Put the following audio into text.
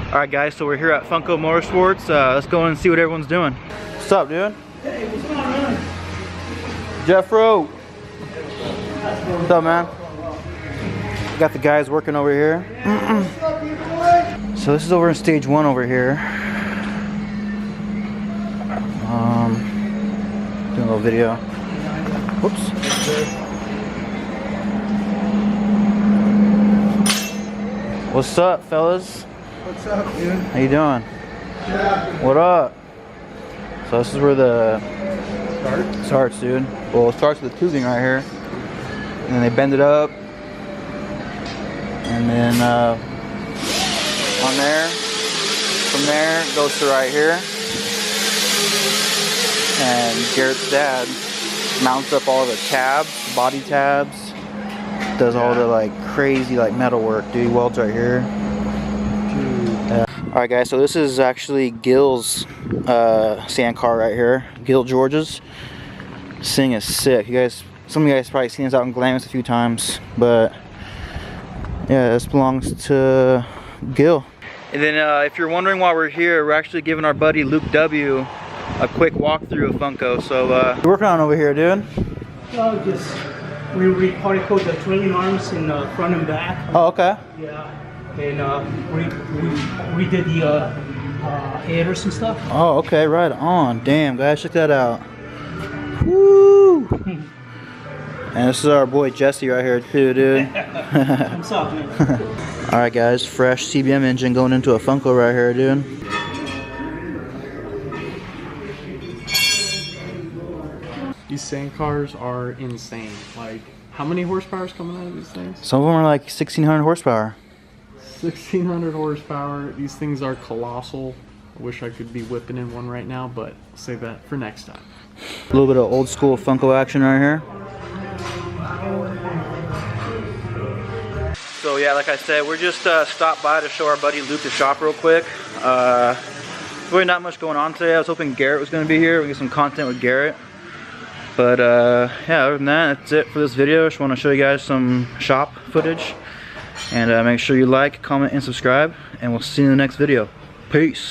Alright guys, so we're here at Funco Motorsports. Let's go in and see what everyone's doing. What's up, dude? Hey, what's going on? Jeffro! What's up, man? Got the guys working over here. So this is over in stage 1 over here. Doing a little video. Whoops. What's up, fellas? What's up, dude? How you doing? Yeah. What up? So this is where the starts, dude. Well, it starts with the tubing right here, and then they bend it up, and then on there, from there it goes to right here, and Garrett's dad mounts up all the tabs, body tabs, does all the like crazy like metal work, dude. He welds right here. Alright guys, so this is actually Gil's sand car right here. Gil George's. This thing is sick. You guys, some of you guys probably seen this out in Glamis a few times, but yeah, this belongs to Gil. And then if you're wondering why we're here, we're actually giving our buddy Luke W a quick walkthrough of Funco. So what you working on over here, dude? Oh, just we reparticled the trailing arms in front and back. Oh, okay. Yeah, and we did the headers and stuff. Oh, okay, right on. Damn, guys, check that out. Woo! And this is our boy Jesse right here too, dude. What's up, man? Alright guys, fresh CBM engine going into a Funco right here, dude. These sand cars are insane. Like, how many horsepower is coming out of these things? Some of them are like 1600 horsepower. 1600 horsepower. These things are colossal. I wish I could be whipping in one right now, but I'll save that for next time. A little bit of old school Funco action right here. So yeah, like I said, we're just stopped by to show our buddy Luke the shop real quick. Really not much going on today. I was hoping Garrett was going to be here. We get some content with Garrett. But yeah, other than that, that's it for this video. Just want to show you guys some shop footage. And make sure you like, comment, and subscribe. And we'll see you in the next video. Peace.